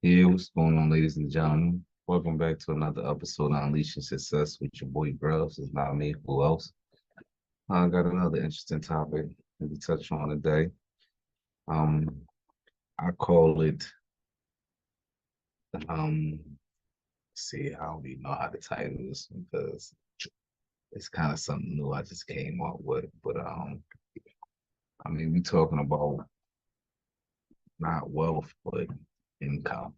Yeah, what's going on, ladies and gentlemen? Welcome back to another episode of Unleashing Success with your boy Grubbs. It's not me, who else? I got another interesting topic to touch on today. Um, I call it, see, I don't even know how to title this because it's kind of something new I just came up with. We talking about not wealth, but income,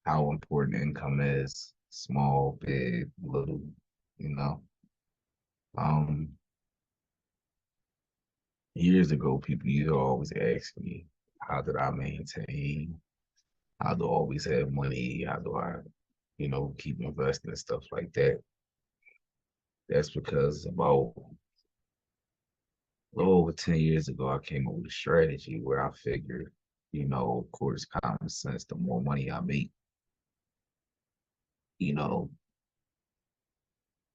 how important income is, small, big, little, you know. Um, Years ago, people used to always ask me, how did I maintain? How do I always have money? How do I, keep investing and stuff like that? That's because about a little over 10 years ago, I came up with a strategy where I figured, of course, common sense, the more money I make, you know,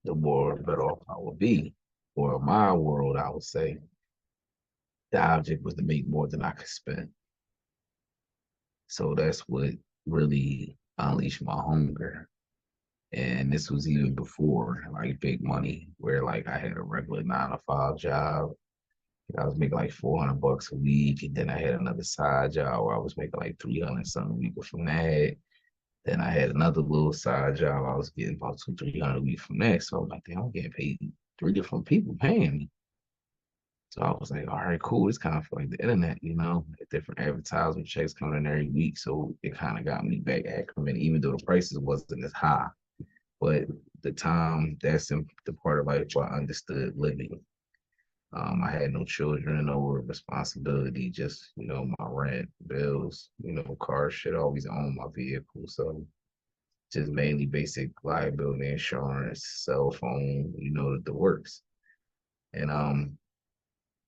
the more better off I would be. Or in my world, I would say the object was to make more than I could spend. So that's what really unleashed my hunger. And this was even before like big money, where like I had a regular 9 to 5 job. I was making like 400 bucks a week. And then I had another side job where I was making like 300 something a week from that. Then I had another little side job. I was getting about 300 a week from that. So I'm like, damn, I'm getting paid three different people paying me. So I was like, all right, cool. It's kind of like the internet, different advertisement checks coming in every week. So it kind of got me back acclimated, even though the prices wasn't as high. But the time, that's the part of life where I understood living. I had no children, no responsibility, just, my rent, bills, car shit, I always own my vehicle. So just mainly basic liability insurance, cell phone, the works. And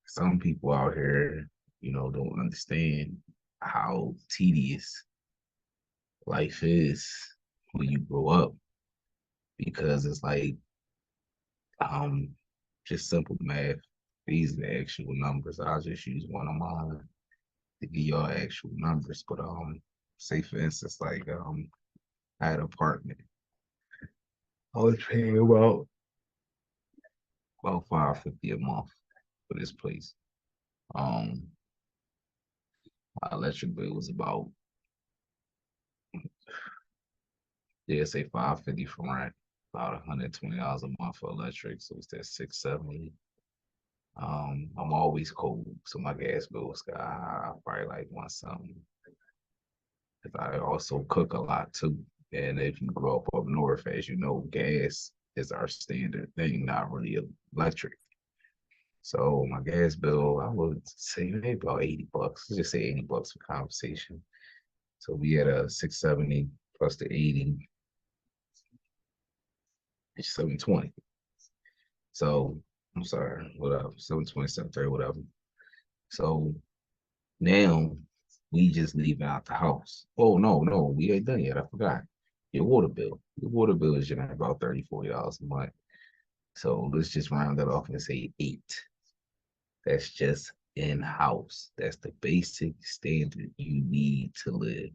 some people out here, don't understand how tedious life is when you grow up because it's like Um, just simple math. These are the actual numbers. I'll just use one of mine to give y'all actual numbers. But say for instance, like I had an apartment. I was paying about $550 a month for this place. Um, my electric bill was about, yeah, say $550 for rent, about $120 a month for electric. So it's that 670. I'm always cold, so my gas bill was sky high, probably like one something. Because I also cook a lot too. And if you grow up north, as you know, gas is our standard thing, not really electric. So my gas bill, I would say maybe about 80 bucks. Let's just say 80 bucks for conversation. So we had a 670 plus the 80, it's 720. So I'm sorry, whatever, 720, 730, whatever. So now we just leaving out the house. Oh no, we ain't done yet. I forgot. Your water bill. Your water bill is generally about $30, $40 a month. So let's just round that off and say eight. That's just in house. That's the basic standard you need to live.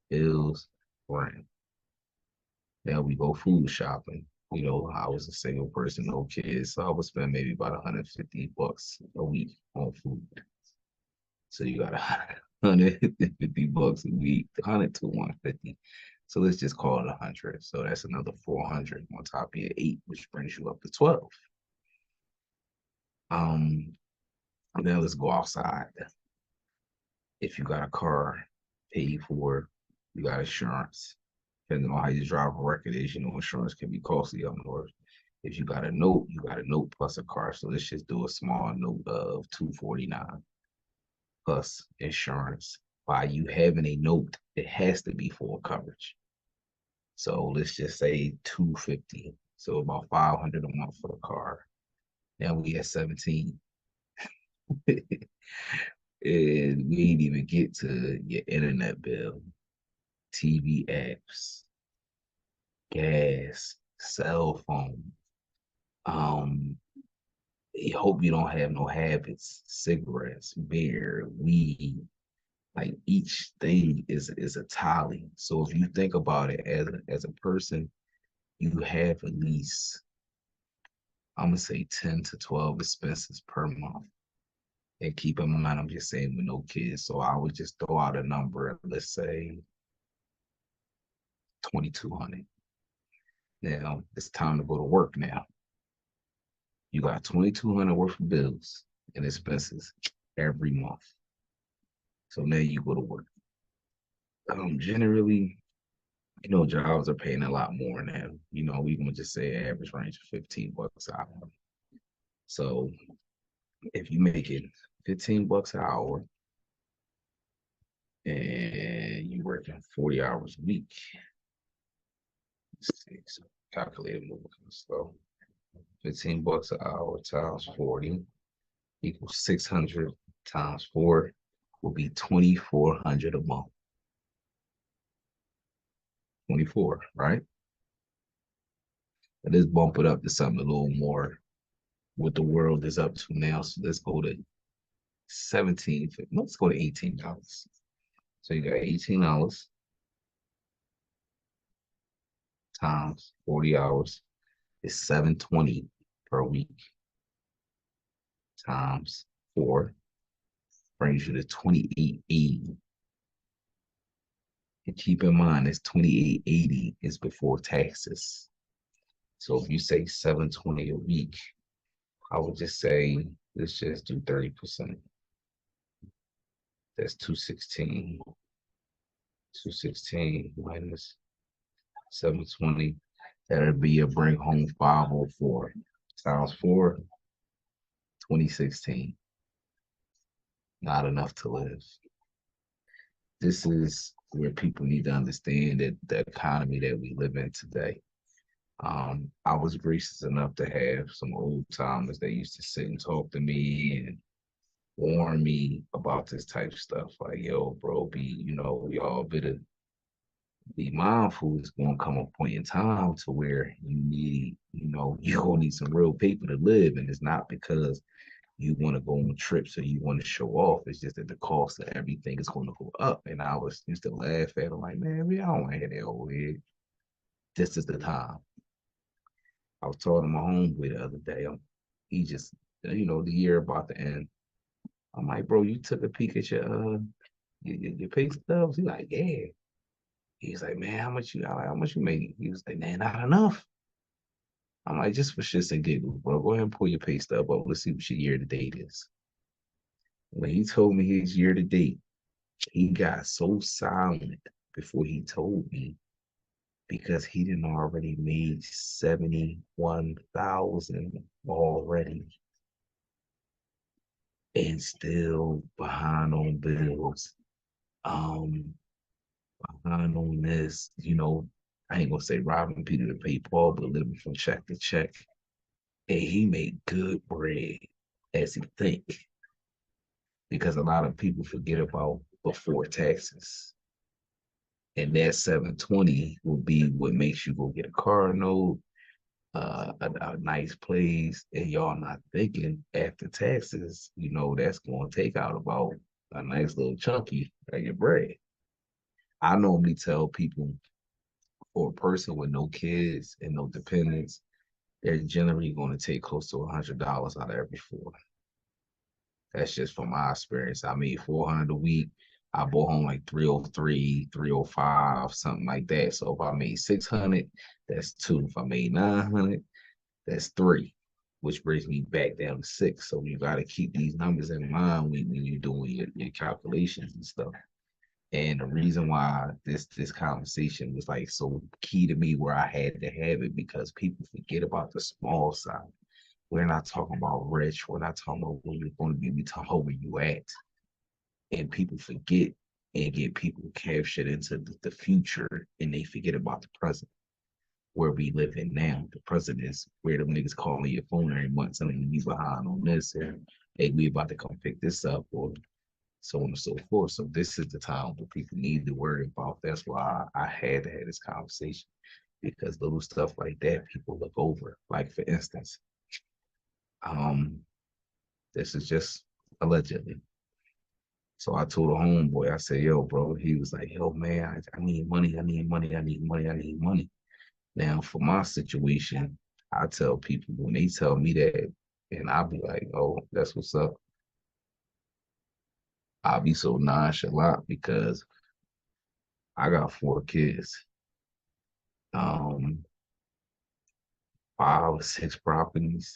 Bills, rent. Now we go food shopping. I was a single person, no kids, so I would spend maybe about 150 bucks a week on food. So you got 150 bucks a week, 100 to 150. So let's just call it 100. So that's another 400 on top of your eight, which brings you up to 12. Um, Now let's go outside. If you got a car, pay for, you got insurance. Depending on how your driver record is, insurance can be costly up north. If you got a note, you got a note plus a car. So let's just do a small note of 249 plus insurance. By you having a note, it has to be full coverage. So let's just say 250. So about 500 a month for the car. Now we at 17. And we ain't even get to your internet bill, TV apps, gas, cell phone. Um, I hope you don't have no habits, cigarettes, beer, weed. Like each thing is a tally. So if you think about it as a person, you have at least, I'm gonna say 10 to 12 expenses per month. And keep in mind, I'm just saying with no kids. So I would just throw out a number, let's say 2,200. Now it's time to go to work now. You got 2,200 worth of bills and expenses every month. So now you go to work. Generally, jobs are paying a lot more now. We gonna just say average range of $15 an hour. So if you make it $15 an hour and you working 40 hours a week, let's see, so calculator moving kind of slow. $15 an hour times 40 equals 600 times 4 will be 2,400 a month. 24, right? Let's bump it up to something a little more what the world is up to now. So let's go to 17. Let's go to $18. So you got $18 times 40 hours is 720 per week times 4 brings you to 2,880. And keep in mind, this 2,880 is before taxes. So if you say 720 a week, I would just say, let's just do 30%. That's 216. 216 minus 720. That'll be a bring home 504 times 4, 2016. Not enough to live. This is where people need to understand that the economy that we live in today. I was gracious enough to have some old timers that used to sit and talk to me and warn me about this type of stuff. Like, yo, bro, we all better be mindful. It's gonna come a point in time to where you're gonna need some real paper to live. And it's not because you want to go on trips or you want to show off. It's just that the cost of everything is going to go up. And I was used to laugh at them like, man, I don't want to hear that old head. This is the time. I was talking to my homeboy the other day. He just, the year about to end. I'm like, bro, you took a peek at your pay stubs? He's like, yeah. He's like, man, how much you made? He was like, man, not enough. I'm like, just for shits and giggles, bro. Go ahead and pull your pay stub up. Let's see what your year to date is. When he told me his year to date, he got so silent before he told me because he didn't already made 71,000 already and still behind on bills. Um, Behind on this, I ain't gonna say robbing Peter to pay Paul, but living from check to check. And he made good bread as he think. Because a lot of people forget about before taxes. And that 720 will be what makes you go get a car note, a nice place, and y'all not thinking after taxes, that's going to take out about a nice little chunky of your bread. I normally tell people for a person with no kids and no dependents, they're generally going to take close to $100 out of every four. That's just from my experience. I made 400 a week. I bought home like 303, 305, something like that. So if I made 600, that's two. If I made 900, that's three, which brings me back down to six. So you got to keep these numbers in mind when you're doing your calculations and stuff. And the reason why this conversation was like so key to me, where I had to have it, because people forget about the small side. We're not talking about rich. We're not talking about where you're going to be. We talking about where you at. And people forget and get people captured into the future, and they forget about the present, where we live in now. The present is where them niggas calling your phone every month telling you behind on this, and hey, we about to come pick this up, or so on and so forth. So this is the time where people need to worry about. That's why I had to have this conversation, because little stuff like that people look over. Like for instance, um, this is just allegedly. So I told a homeboy, I said, yo, bro, he was like, yo, man, I need money, I need money, I need money, I need money. Now, for my situation, I tell people when they tell me that, and I'll be like, oh, that's what's up. I'll be so nonchalant because I got 4 kids, um, 5 or 6 properties,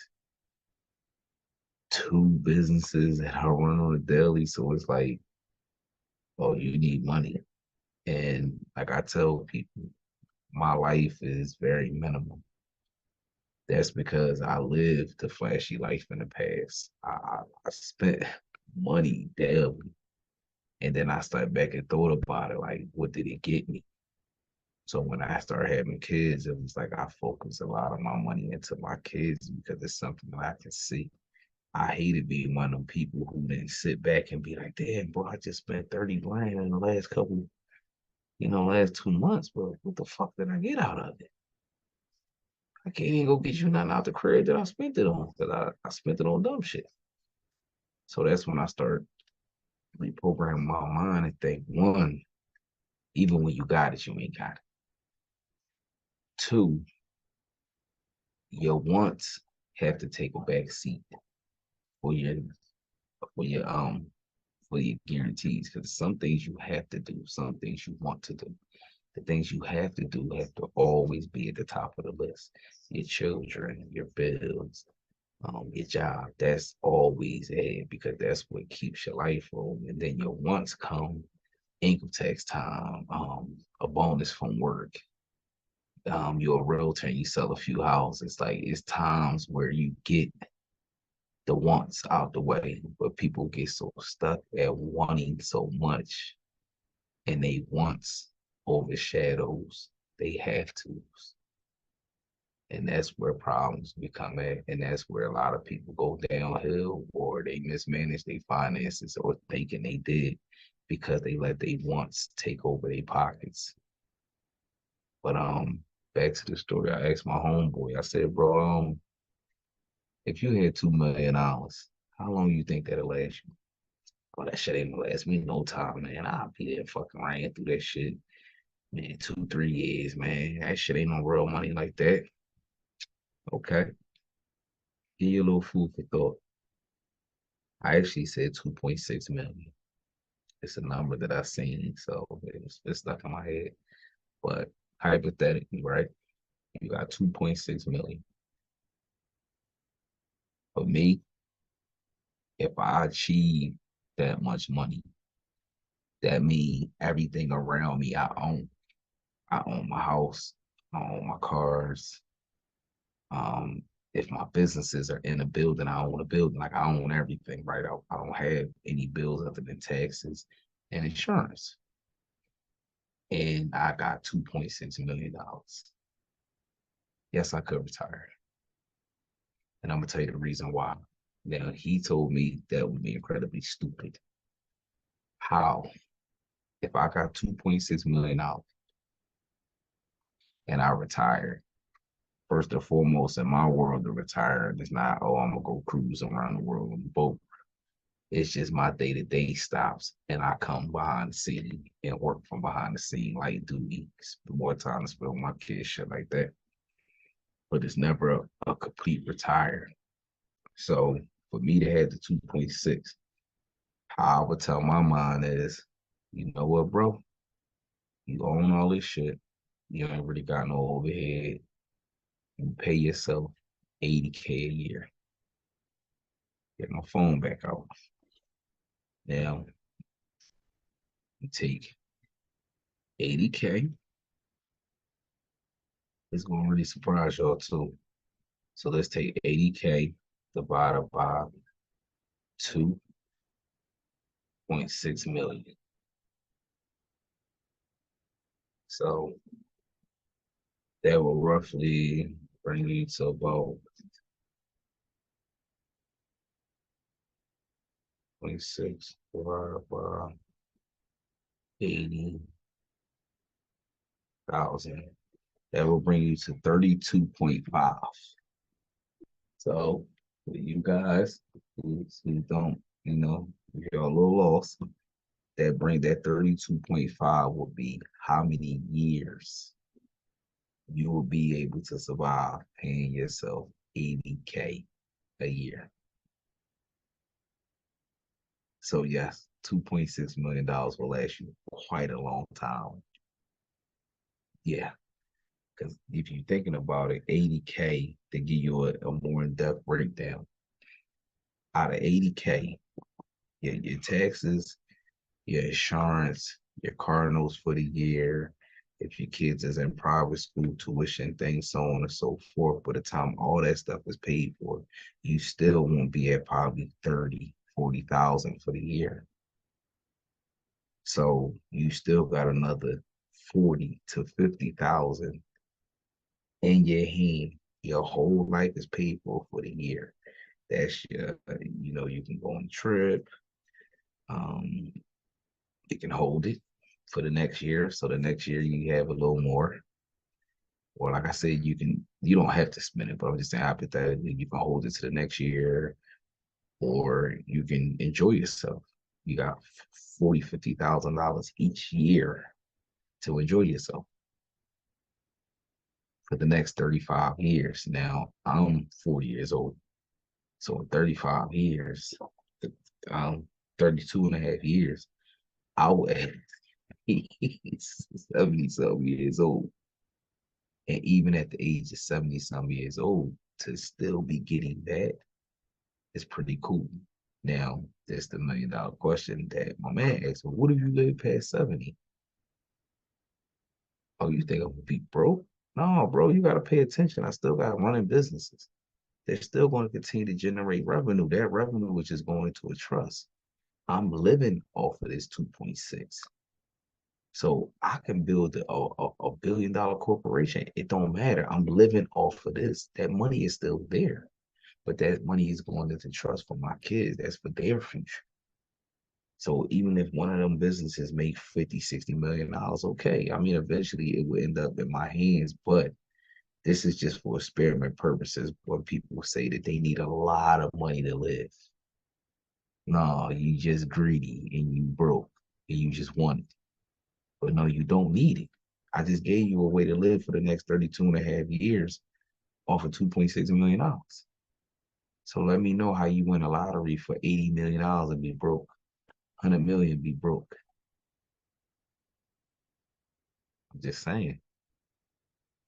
2 businesses that I run on a daily. So it's like, oh, you need money. And like I tell people, my life is very minimal. That's because I lived the flashy life in the past. I spent money daily. And then I started back and thought about it, like, what did it get me? So when I started having kids, it was like I focused a lot of my money into my kids because it's something that I can see. I hated being one of them people who didn't sit back and be like, damn, bro, I just spent 30 grand in the last couple, last 2 months, but what the fuck did I get out of it? I can't even go get you nothing out the crib that I spent it on because I spent it on dumb shit. So that's when I started reprogramming my mind and think, one, even when you got it, you ain't got it. Two, your wants have to take a back seat for your for your um for your guarantees because some things you have to do, some things you want to do. The things you have to always be at the top of the list. Your children, your bills, your job. That's always ahead because that's what keeps your life rolling. And then your wants come income tax time, a bonus from work. You're a realtor and you sell a few houses. Like it's times where you get the wants out the way, but people get so stuck at wanting so much and they wants overshadows they have to. And that's where problems become at. And that's where a lot of people go downhill or they mismanage their finances or thinking they did because they let their wants take over their pockets. But back to the story, I asked my homeboy, I said, bro, if you had $2 million, how long you think that'll last you? Oh, that shit ain't gonna last me no time, man. I'll be there fucking ran through that shit. Man, 2, 3 years, man. That shit ain't no real money like that. Okay. Give you a little food for thought. I actually said 2.6 million. It's a number that I seen, so it's stuck in my head. But hypothetically, right? You got 2.6 million. For me, if I achieve that much money, that means everything around me I own. I own my house, I own my cars. Um, if my businesses are in a building, I own a building. Like I own everything, right? I don't have any bills other than taxes and insurance. And I got $2.6 million. Yes, I could retire. And I'm gonna tell you the reason why. Now he told me that would be incredibly stupid. How? If I got $2.6 million and I retire, first and foremost in my world, to retire is not, oh, I'm gonna go cruise around the world on the boat. It's just my day to day stops, and I come behind the scene and work from behind the scene, like duty, more time to spend with my kids, shit like that. But it's never a complete retire. So for me to have the 2.6, how I would tell my mind is, you know what, bro? You own all this shit. You ain't really got no overhead. You pay yourself 80K a year. Get my phone back out. Now you take 80K. It's gonna really surprise y'all too. So let's take 80K divided by 2.6 million. So that will roughly bring you to about 26 divided by 80,000. That will bring you to 32.5. So for you guys who don't, you're a little lost. that 32.5 would be how many years you will be able to survive paying yourself 80K a year. So yes, $2.6 million will last you quite a long time. Yeah, because if you're thinking about it, 80K to give you a more in-depth breakdown. Out of 80K, your taxes, your insurance, your car notes for the year, if your kids is in private school, tuition, things, so on and so forth. By the time all that stuff is paid for, you still won't be at probably 30, 40,000 for the year. So you still got another 40 to 50,000 in your hand. Your whole life is paid for the year. That's your, you can go on a trip. Um, you can hold it for the next year. So the next year you have a little more. Or like I said, you don't have to spend it, but I'm just saying hypothetically, you can hold it to the next year, or you can enjoy yourself. You got 40, $50,000 each year to enjoy yourself for the next 35 years. Now I'm 40 years old. So in 35 years, um, 32 and a half years, I will be 70 some years old. And even at the age of 70 some years old, to still be getting that is pretty cool. Now, that's the $1 million question that my man asked me. What if you live past 70? Oh, you think I'm gonna be broke? No, bro, you gotta pay attention. I still got running businesses. They're still going to continue to generate revenue. That revenue which is going to a trust. I'm living off of this 2.6. So I can build a $1 billion corporation. It don't matter. I'm living off of this. That money is still there. But that money is going into trust for my kids. That's for their future. So even if one of them businesses make 50, $60 million, okay. I mean, eventually it will end up in my hands, but this is just for experiment purposes when people say that they need a lot of money to live. No, you just greedy and you broke and you just want it. But no, you don't need it. I just gave you a way to live for the next 32 and a half years off of $2.6 million. So let me know how you win a lottery for $80 million and be broke. 100 million be broke. I'm just saying.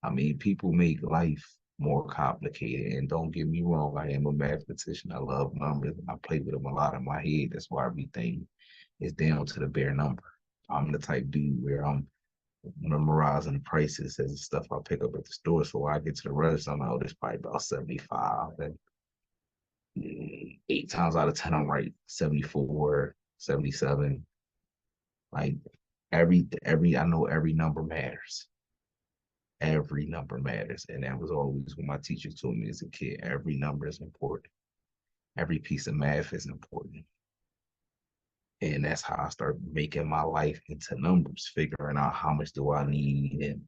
I mean, people make life more complicated. And don't get me wrong, I am a mathematician. I love numbers. I play with them a lot in my head. That's why everything is down to the bare number. I'm the type dude where I'm memorizing the prices as the stuff I pick up at the store. So when I get to the register, I'm like, oh, this probably about 75. And 8 times out of 10, I'm right. 74, 77. Like I know every number matters. Every number matters. And that was always what my teacher told me as a kid. Every number is important. Every piece of math is important. And that's how I started making my life into numbers, figuring out how much do I need and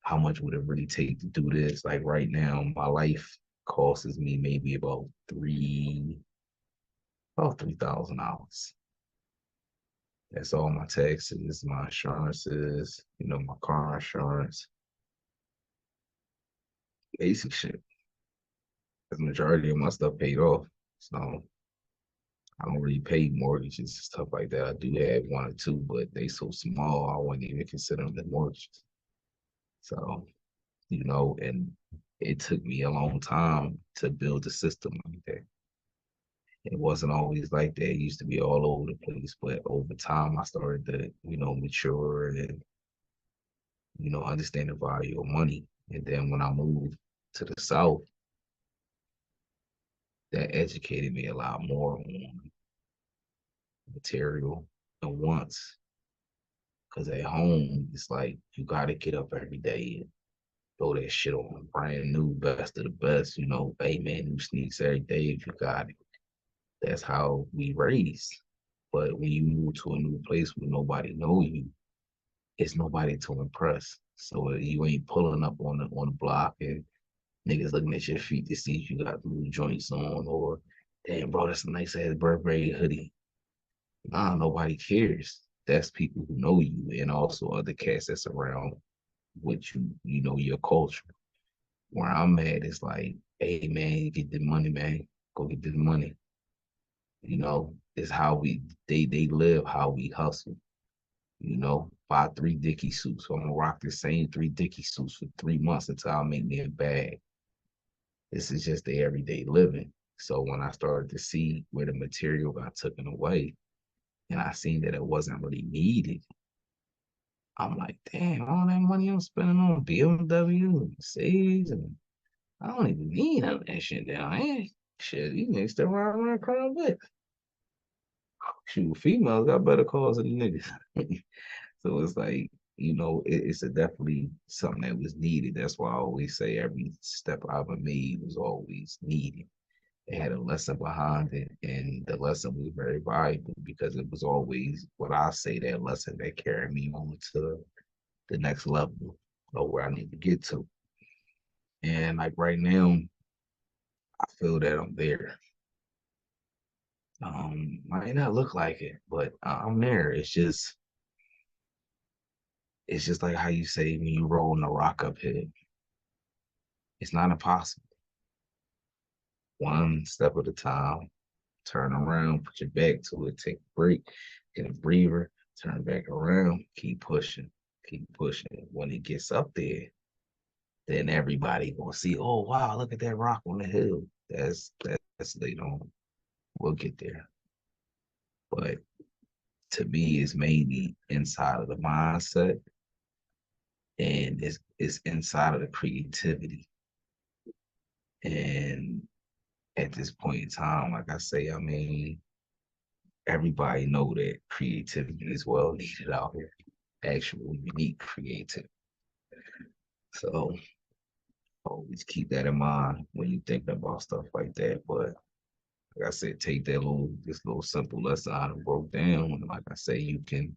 how much would it really take to do this. Like right now, my life costs me maybe about $3,000. That's all my taxes, my insurances, my car insurance, basic shit. The majority of my stuff paid off. So I don't really pay mortgages and stuff like that. I do have one or two, but they so small I wouldn't even consider them the mortgages. So, and it took me a long time to build a system like that. It wasn't always like that. It used to be all over the place, but over time I started to, mature and, understand the value of money. And then when I moved to the South, that educated me a lot more on material and wants. Because at home, it's like you got to get up every day and throw that shit on brand new, best of the best. Hey man, new sneaks every day if you got it. That's how we raised. But when you move to a new place where nobody know you, it's nobody to impress. So you ain't pulling up on the block and niggas looking at your feet to see if you got new joints on, or damn bro, that's a nice ass Burberry hoodie. Nah, nobody cares. that's people who know you and also other cats that's around what you know, your culture. Where I'm at, it's like, hey man, get the money, man. Go get the money. You know, it's how they live how we hustle. You know, buy three Dickie suits. So I'm gonna rock the same three Dickie suits for 3 months until I make me a bag. This is just the everyday living. So when I started to see where the material got taken away and I seen that it wasn't really needed, I'm like, damn, all that money I'm spending on BMW and Mercedes, and I don't even need none of that shit down here. Shit, you niggas still ride around crying with. Shoot, females got better cars than the niggas. So it's like, it's a definitely something that was needed. That's why I always say every step I ever made was always needed. It had a lesson behind it, and the lesson was very valuable because it was always what I say that lesson that carried me on to the next level of where I need to get to. And like right now, I feel that I'm there. Might not look like it, but I'm there. It's just like how you say when you roll in the rock uphill. It's not impossible. One step at a time. Turn around, put your back to it, take a break, get a breather, turn back around, keep pushing, keep pushing. When it gets up there, then everybody gonna see, oh wow, look at that rock on the hill. That's later on. We'll get there. But to me, it's mainly inside of the mindset and it's inside of the creativity. And at this point in time, like I say, I mean, everybody know that creativity is well needed out here. Actual unique creativity. So always keep that in mind when you think about stuff like that. But like I said, take that this little simple lesson I done broke down. And like I say, you can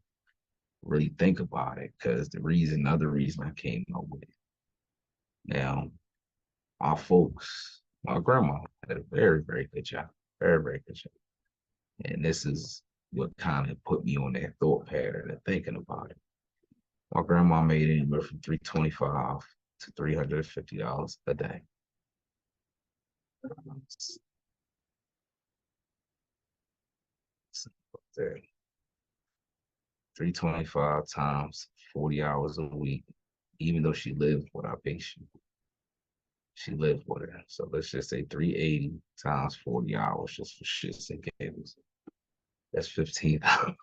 really think about it because other reason I came up with it. Now, our folks, my grandma had a very, very good job. Very, very good job. And this is what kind of put me on that thought pattern of thinking about it. My grandma made anywhere from 325 to $350 a day. 325 times 40 hours a week, even though she lived with our patient. She lived with her. So let's just say 380 times 40 hours just for shits and giggles. That's 15 hours.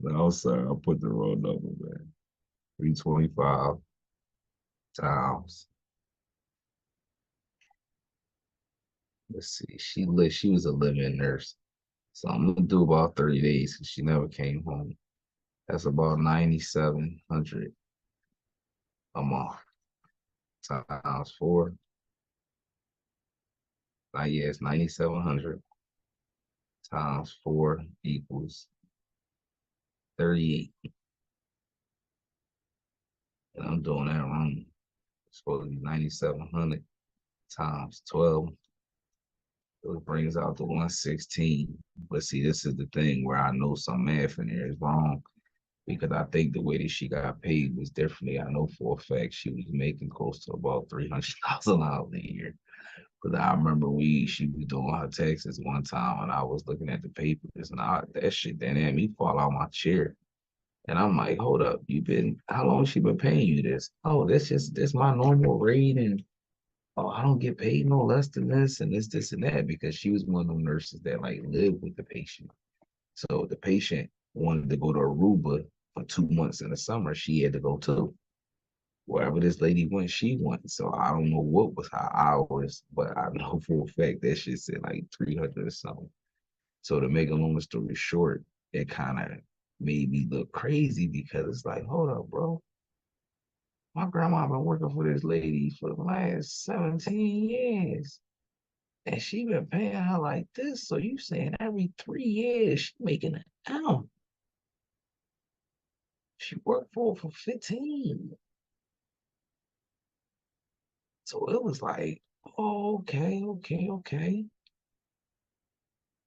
No, sir, I put the wrong number, man. 325 times. Let's see. She was a living nurse. So I'm gonna do about 30 days because she never came home. That's about 9,700 a month times four. Yeah, it's 9,700 times four equals 38. And I'm doing that wrong. It's supposed to be 9,700 times 12. It brings out to 116. But see, this is the thing where I know some math in there is wrong because I think the way that she got paid was differently. I know for a fact she was making close to about $300,000 a year. Because I remember she was doing her taxes one time and I was looking at the papers and that shit then had me fall out my chair. And I'm like, hold up, how long she been paying you this? Oh, that's my normal rate. And oh, I don't get paid no less than this and this and that because she was one of them nurses that like lived with the patient. So the patient wanted to go to Aruba for 2 months in the summer. She had to go too. Wherever this lady went, she went. So I don't know what was her hours, but I know for a fact that shit said like 300 or something. So to make a long story short, it kind of made me look crazy because it's like, hold up, bro. My grandma been working for this lady for the last 17 years. And she been paying her like this. So you saying every 3 years she making it out. She worked for 15. So it was like, oh, okay, okay, okay.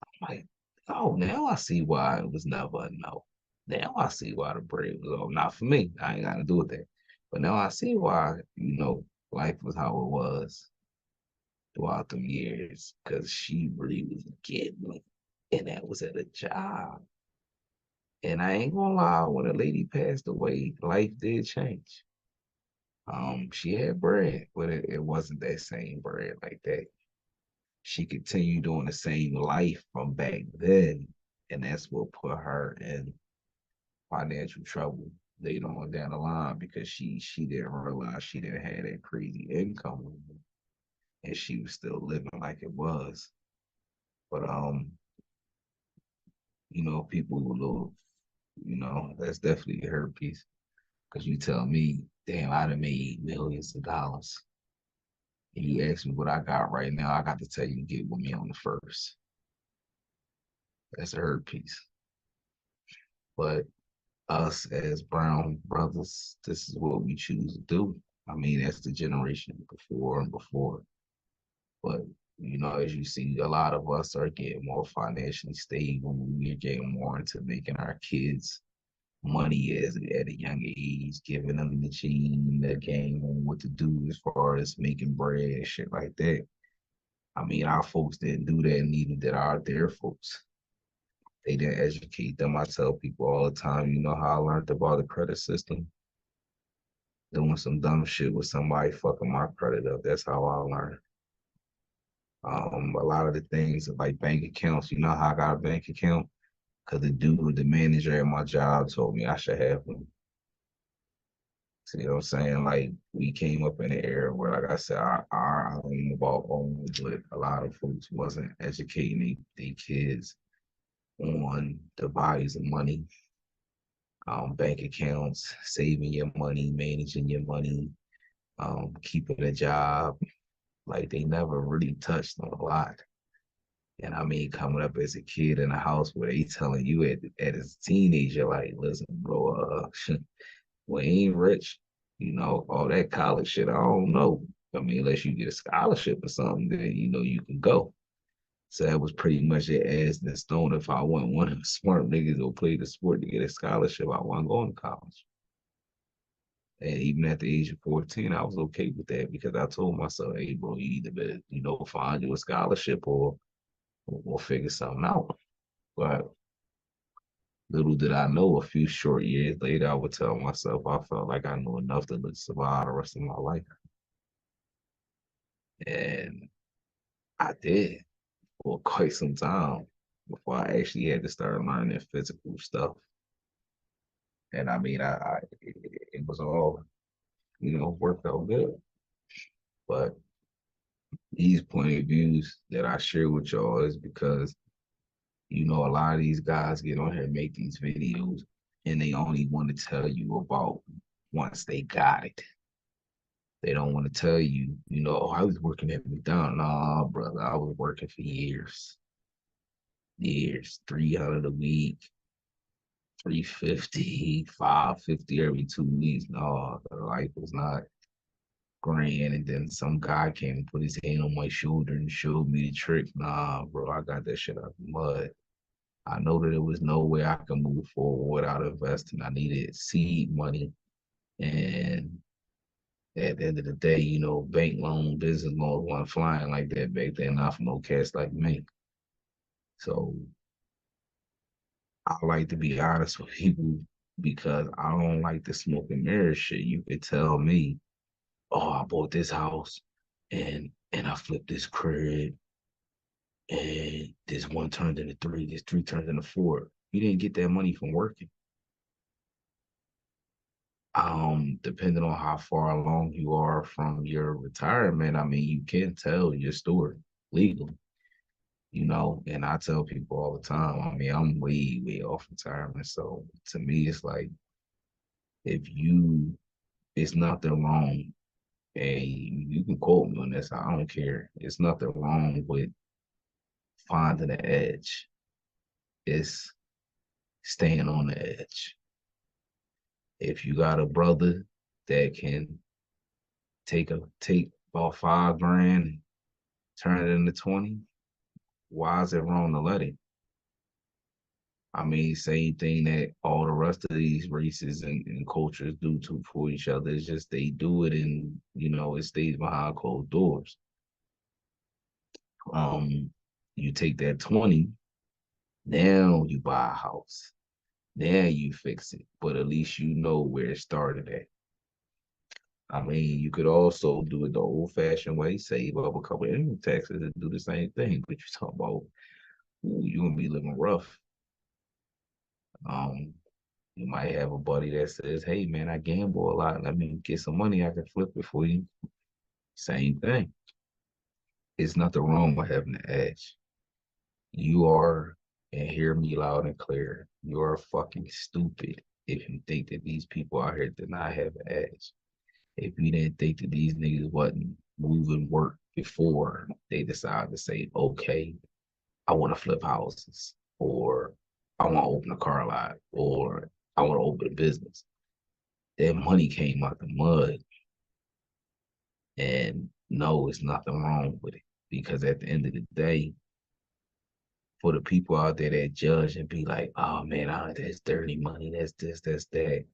I'm like, oh, now I see why it was never a no. Now I see why the bread was all not for me. I ain't got to do with that. But now I see why, life was how it was throughout the years because she really was getting me. And that was at a job. And I ain't gonna lie, when a lady passed away, life did change. She had bread, but it wasn't that same bread like that. She continued doing the same life from back then, and that's what put her in financial trouble later on down the line because she didn't realize she didn't have that crazy income and she was still living like it was. But people will, that's definitely a hurt piece. Cause you tell me, damn, I'd have made millions of dollars. And you ask me what I got right now, I got to tell you get with me on the first. That's a hurt piece. But us as brown brothers, this is what we choose to do. I mean, that's the generation before and before. But as you see, a lot of us are getting more financially stable. We're getting more into making our kids money at a young age, giving them the gene, the game on what to do as far as making bread and shit like that. I mean, our folks didn't do that, neither did their folks. They didn't educate them. I tell people all the time, you know how I learned about the credit system? Doing some dumb shit with somebody fucking my credit up. That's how I learned. A lot of the things like bank accounts, you know how I got a bank account? Because the dude, the manager at my job told me I should have one. See what I'm saying? Like we came up in an era where, like I said, I don't know about all, but a lot of folks wasn't educating their kids on the values of money, bank accounts, saving your money, managing your money, keeping a job. Like they never really touched on a lot. And I mean, coming up as a kid in a house where they telling you as a teenager, like, listen, bro, we ain't rich, all that college shit. I don't know. I mean, unless you get a scholarship or something, then you can go. So that was pretty much it as in stone. If I wasn't one of the smart niggas who played the sport to get a scholarship, I wasn't going to college. And even at the age of 14, I was okay with that because I told myself, hey, bro, you either better, find you a scholarship or figure something out. But little did I know, a few short years later, I would tell myself I felt like I knew enough to survive the rest of my life. And I did for quite some time before I actually had to start learning physical stuff. And I mean, it was all, worked out good. But these point of views that I share with y'all is because, a lot of these guys get on here and make these videos and they only want to tell you about once they got it. They don't want to tell you, oh, I was working at McDonald's. Nah, brother, I was working for years. Years, 300 a week, 350, 550 every 2 weeks. No, the life was not grand. And then some guy came and put his hand on my shoulder and showed me the trick. Nah, bro, I got that shit out of the mud. I know that there was no way I could move forward without investing. I needed seed money. And at the end of the day, bank loan, business loans weren't flying like that back then, not for no cats like me. So I like to be honest with people because I don't like the smoke and mirror shit. You could tell me, oh, I bought this house and I flipped this crib and this one turned into three, this three turned into four. You didn't get that money from working. Depending on how far along you are from your retirement, I mean, you can tell your story legally, and I tell people all the time, I mean, I'm way, way off retirement. So to me, it's like if you it's nothing wrong. And you can quote me on this. I don't care. It's nothing wrong with finding the edge. It's staying on the edge. If you got a brother that can take about 5 grand, turn it into 20. Why is it wrong to let it? I mean, same thing that all the rest of these races and cultures do to for each other. It's just they do it and it stays behind closed doors. Um, you take that 20, now you buy a house. Now you fix it. But at least you know where it started at. I mean, you could also do it the old fashioned way, save up a couple of income taxes and do the same thing. But you talk about, ooh, you're gonna be living rough. Um, You might have a buddy that says, "Hey man, I gamble a lot. Let me get some money. I can flip it for you." Same thing. It's nothing wrong with having an edge. You are, and hear me loud and clear, you are fucking stupid if you think that these people out here did not have an edge. If you didn't think that these niggas wasn't moving work before they decided to say, okay, I want to flip houses, or I want to open a car lot, or I want to open a business. That money came out the mud. And no, it's nothing wrong with it. Because at the end of the day, for the people out there that judge and be like, oh man, that's dirty money, that's this, that's that.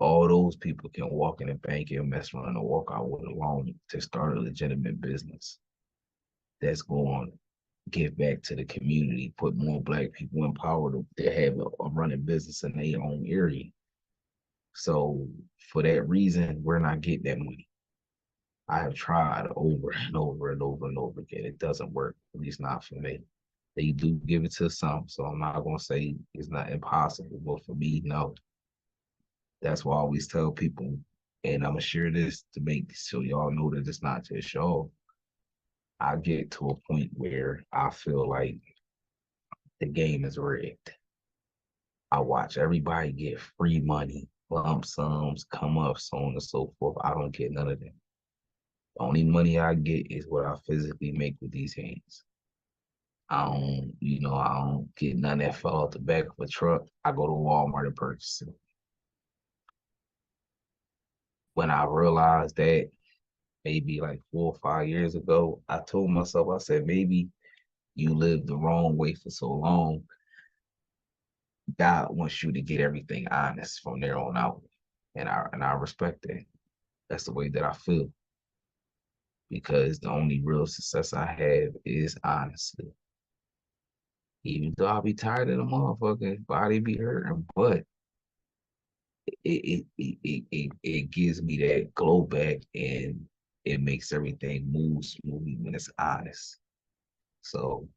All those people can walk in the bank and mess around and walk out with a loan to start a legitimate business that's going to give back to the community, put more black people in power to have a running business in their own area. So for that reason, we're not getting that money. I have tried over and over and over and over again. It doesn't work, at least not for me. They do give it to some, so I'm not gonna say it's not impossible, but for me, no. That's why I always tell people, and I'm gonna share this to make so y'all know that it's not just show. I get to a point where I feel like the game is rigged. I watch everybody get free money, lump sums, come up, so on and so forth. I don't get none of that. The only money I get is what I physically make with these hands. I don't get none that fell off the back of a truck. I go to Walmart and purchase it. When I realized that maybe like 4 or 5 years ago, I told myself, I said, maybe you lived the wrong way for so long. God wants you to get everything honest from there on out. And I respect that. That's the way that I feel. Because the only real success I have is honesty. Even though I'll be tired of the motherfucker, body be hurting, but it gives me that glow back and it makes everything move smoothly when it's honest. So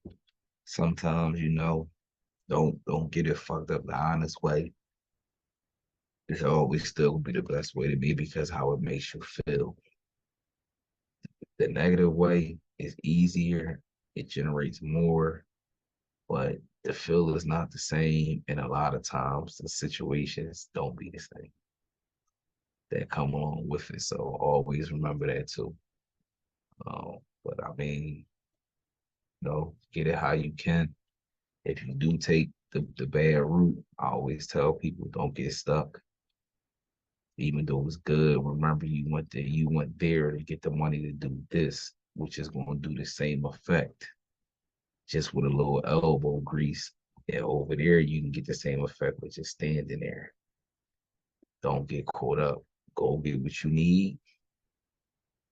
sometimes, don't get it fucked up the honest way. It's always still gonna be the best way to be because how it makes you feel. The negative way is easier, it generates more, but the feel is not the same. And a lot of times the situations don't be the same that come along with it. So always remember that too. But I mean, get it how you can. If you do take the bad route, I always tell people don't get stuck. Even though it's good, remember you went there to get the money to do this, which is going to do the same effect, just with a little elbow grease. And over there, you can get the same effect with just standing there. Don't get caught up. Go get what you need.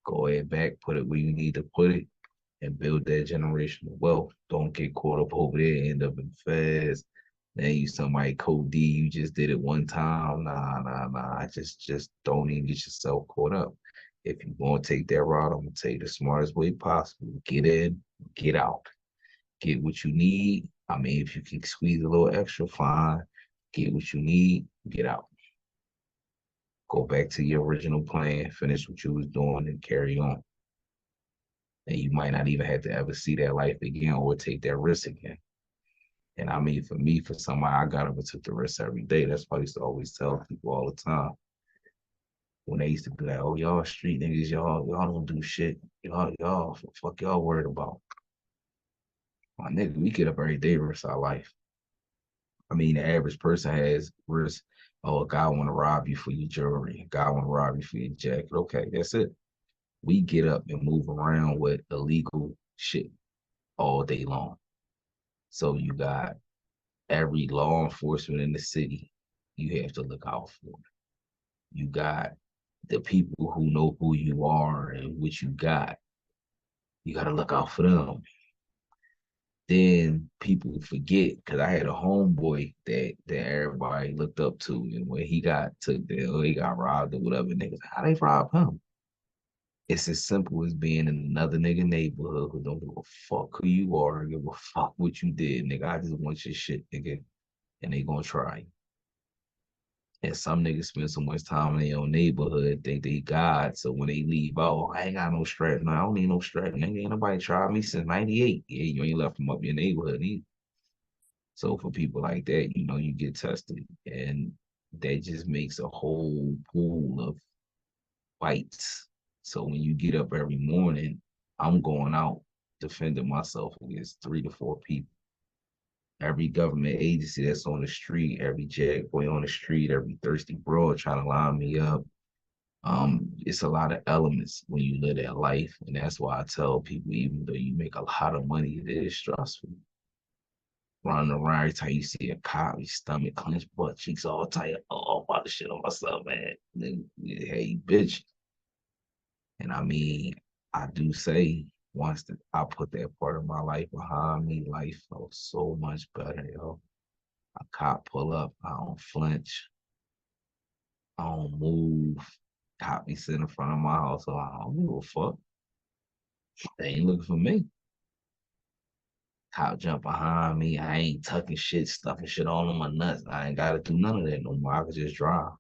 Go ahead back, put it where you need to put it, and build that generational wealth. Don't get caught up over there, end up in fast. Then you somebody code D, you just did it one time. Nah, nah, nah. Just don't even get yourself caught up. If you're gonna take that route, I'm gonna tell you the smartest way possible. Get in, get out. Get what you need. I mean, if you can squeeze a little extra, fine. Get what you need, get out. Go back to your original plan, finish what you was doing, and carry on. And you might not even have to ever see that life again or take that risk again. And I mean, for me, for somebody, I got up and took the risk every day. That's why I used to always tell people all the time. When they used to be like, oh, y'all street niggas, y'all don't do shit. Y'all, fuck y'all worried about. My nigga, we get up every day, risk our life. I mean, the average person has risk. Oh, a guy want to rob you for your jewelry. A guy want to rob you for your jacket. Okay, that's it. we get up and move around with illegal shit all day long. So you got every law enforcement in the city you have to look out for. You got the people who know who you are and what you got. You got to look out for them. Then people forget because I had a homeboy that everybody looked up to, and when he got took there, or he got robbed or whatever, niggas, how they rob him? It's as simple as being in another nigga neighborhood who don't give a fuck who you are, give a fuck what you did, nigga. I just want your shit, nigga, and they gonna try you. And some niggas spend so much time in their own neighborhood, think they God. So when they leave, oh, I ain't got no strap. No, I don't need no strap. Nigga, ain't nobody tried me since '98. Yeah, you ain't left from up your neighborhood either. So for people like that, you get tested. And that just makes a whole pool of fights. So when you get up every morning, I'm going out defending myself against 3 to 4 people. Every government agency that's on the street, every jack boy on the street, every thirsty broad trying to line me up. It's a lot of elements when you live that life. And that's why I tell people, even though you make a lot of money, it is stressful. Running around every time you see a cop, your stomach clenched, butt cheeks all tight. Oh, I'm about to shit on myself, man. Then, hey, bitch. And I mean, I do say once that I put that part of my life behind me, life felt so much better, yo. A cop pull up, I don't flinch, I don't move. Cop be sitting in front of my house, so I don't give a fuck. They ain't looking for me. Cop jump behind me, I ain't tucking shit, stuffing shit all on my nuts. I ain't gotta do none of that no more. I could just drive.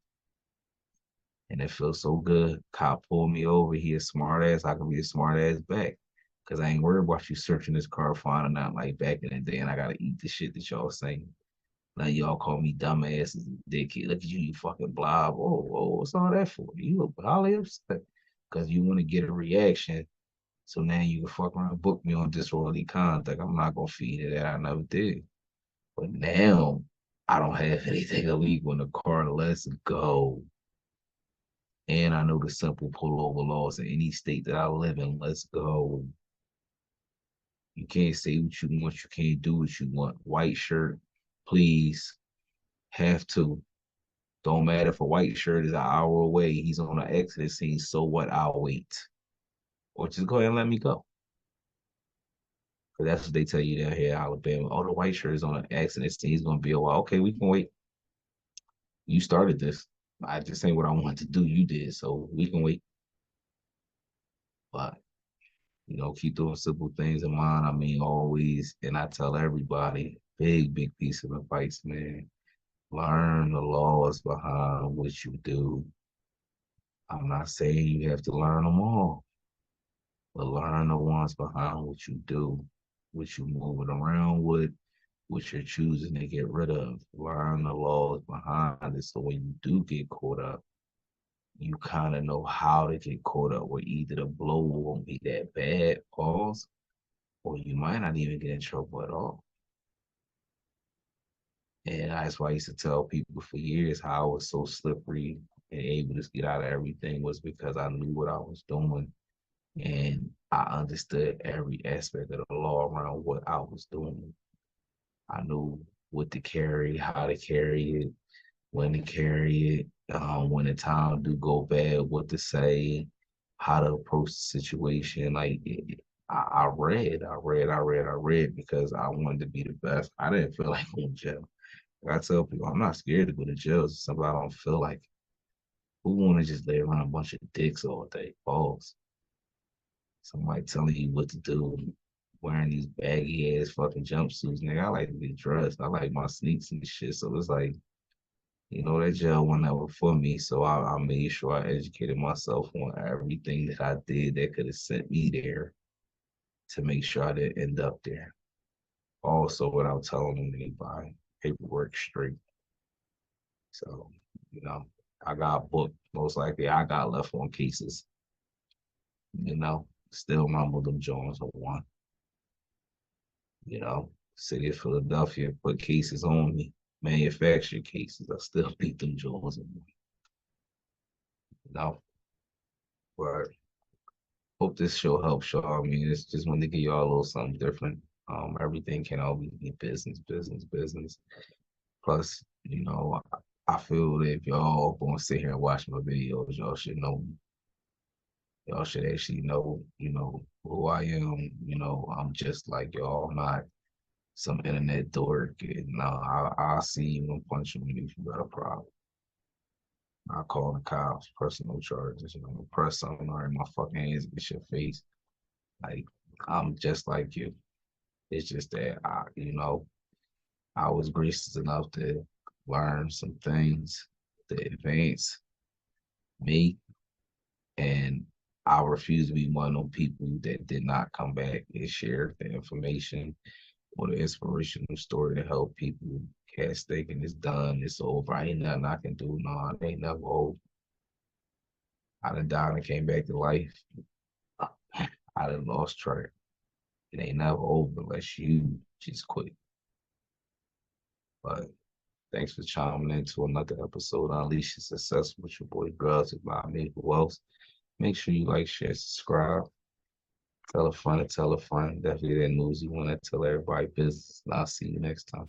And it feels so good. Cop pull me over, he a smart ass, I can be a smart ass back. Cause I ain't worried about you searching this car, finding out like back in the day, and I gotta eat the shit that y'all saying. Now y'all call me dumbasses and dickhead. Look at you, you fucking blob. Oh, what's all that for? You look probably upset because you want to get a reaction. So now you can fuck around and book me on disorderly conduct. I'm not gonna feed it that I never did. But now I don't have anything illegal in the car. Let's go. And I know the simple pullover laws in any state that I live in. Let's go. You can't say what you want. You can't do what you want. White shirt, please. Have to. Don't matter if a white shirt is an hour away. He's on an exit scene. So what? I'll wait. Or just go ahead and let me go. Because that's what they tell you down here in Alabama. Oh, the white shirt is on an accident scene. He's going to be a while. Okay, we can wait. You started this. I just ain't what I wanted to do. You did. So we can wait. But, keep doing simple things in mind. I mean, always. And I tell everybody, big piece of advice, man. Learn the laws behind what you do. I'm not saying you have to learn them all, but learn the ones behind what you do, what you moving around with, what you're choosing to get rid of. Learn the laws behind it so when you do get caught up, you kind of know how to get caught up where either the blow won't be that bad, pause, or you might not even get in trouble at all. And that's why I used to tell people for years how I was so slippery and able to get out of everything was because I knew what I was doing and I understood every aspect of the law around what I was doing. I knew what to carry, how to carry it, when to carry it, when the time do go bad, what to say, how to approach the situation. I read because I wanted to be the best. I didn't feel like going to jail. Like I tell people, I'm not scared to go to jail. It's something I don't feel like. Who want to just lay around a bunch of dicks all day? Balls. Somebody telling you what to do, wearing these baggy ass fucking jumpsuits. Nigga, I like to be dressed. I like my sneaks and shit. So it's like, that jail one never for me. So I made sure I educated myself on everything that I did that could have sent me there to make sure I didn't end up there. Also, without telling anybody, paperwork straight. So, you know, I got booked. Most likely I got left on cases. Still remember them Jones on one. City of Philadelphia put cases on me, manufactured cases. I still beat them Jones on one. You know, but hope this show helps y'all. I mean, it's just wanted to give y'all a little something different. Everything can always be business, business, business. Plus, I feel that if y'all gonna sit here and watch my videos, y'all should know me. Y'all should actually know, who I am. I'm just like y'all. I'm not some internet dork. And no, I'll see you and punch you if you got a problem. I call the cops, personal charges, press something or in my fucking hands against your face. Like, I'm just like you. It's just that I was gracious enough to learn some things to advance me, and I refuse to be one of those people that did not come back and share the information or the inspirational story to help people. Cats thinking it's done, it's over. I ain't nothing I can do. No, it ain't never over. I done died and came back to life. I done lost track. It ain't never over unless you just quit. But thanks for chiming into another episode of Unleash Your Success with your boy Grubbs about me. Who else? Make sure you like, share, subscribe. Tell a friend to tell a friend. Definitely that news you want to tell everybody business. And I'll see you next time.